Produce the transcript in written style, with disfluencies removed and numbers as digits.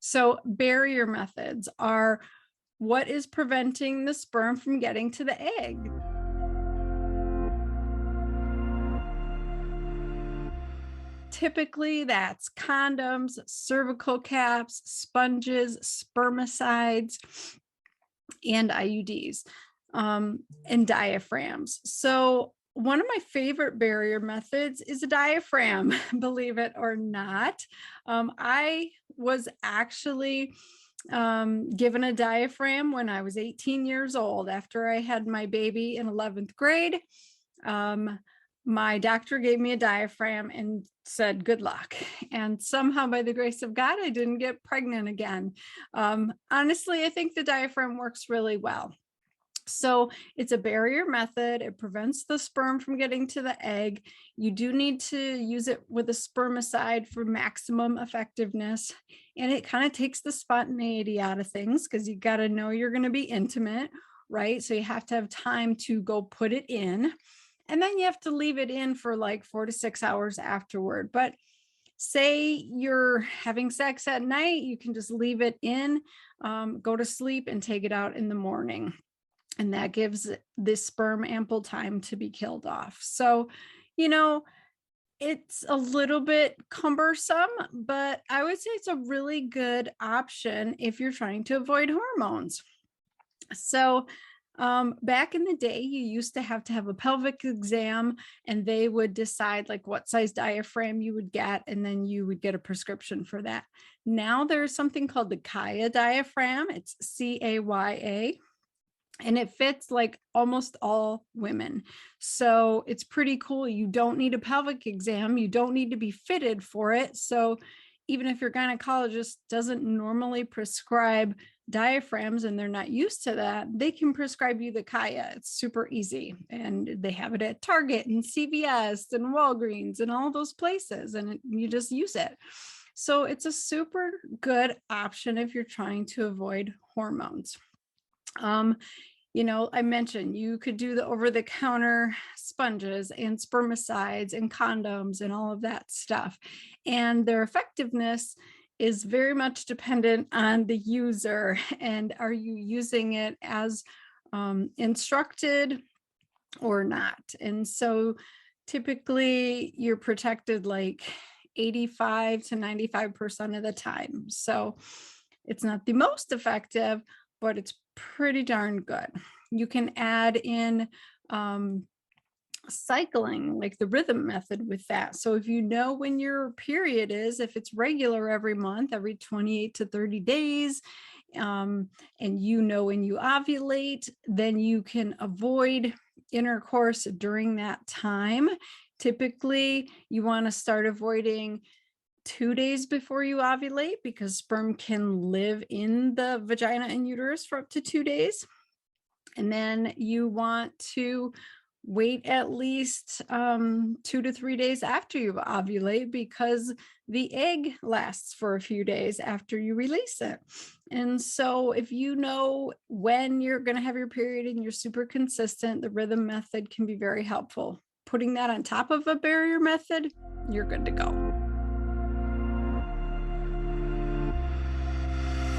So barrier methods are what is preventing the sperm from getting to the egg. Typically, that's condoms, cervical caps, sponges, spermicides, and IUDs, and diaphragms. So one of my favorite barrier methods is a diaphragm, believe it or not. I was actually given a diaphragm when I was 18 years old after I had my baby in 11th grade. My doctor gave me a diaphragm and said, good luck. And somehow, by the grace of God, I didn't get pregnant again. Honestly, I think the diaphragm works really well. So it's a barrier method. It prevents the sperm from getting to the egg. You do need to use it with a spermicide for maximum effectiveness. And it kind of takes the spontaneity out of things because you got to know you're going to be intimate, right? So you have to have time to go put it in. And then you have to leave it in for like 4 to 6 hours afterward. But say you're having sex at night, you can just leave it in, go to sleep and take it out in the morning. And that gives this sperm ample time to be killed off. So, it's a little bit cumbersome, but I would say it's a really good option if you're trying to avoid hormones. So, back in the day, you used to have a pelvic exam and they would decide like what size diaphragm you would get, and then you would get a prescription for that. Now there's something called the Kaya diaphragm. It's CAYA. And it fits like almost all women. So it's pretty cool. You don't need a pelvic exam. You don't need to be fitted for it. So even if your gynecologist doesn't normally prescribe diaphragms and they're not used to that, they can prescribe you the Kaya. It's super easy. And they have it at Target and CVS and Walgreens and all those places. And you just use it. So it's a super good option if you're trying to avoid hormones. I mentioned you could do the over-the-counter sponges and spermicides and condoms and all of that stuff. And their effectiveness is very much dependent on the user. And are you using it as instructed or not? And so typically you're protected like 85 to 95% of the time. So it's not the most effective, but it's pretty darn good. You can add in cycling, like the rhythm method with that. So if you know when your period is, if it's regular every month, every 28 to 30 days, and you know when you ovulate, then you can avoid intercourse during that time. Typically, you want to start avoiding 2 days before you ovulate because sperm can live in the vagina and uterus for up to 2 days. And then you want to wait at least 2 to 3 days after you ovulate because the egg lasts for a few days after you release it. And so if you know when you're going to have your period and you're super consistent, the rhythm method can be very helpful. Putting that on top of a barrier method, you're good to go.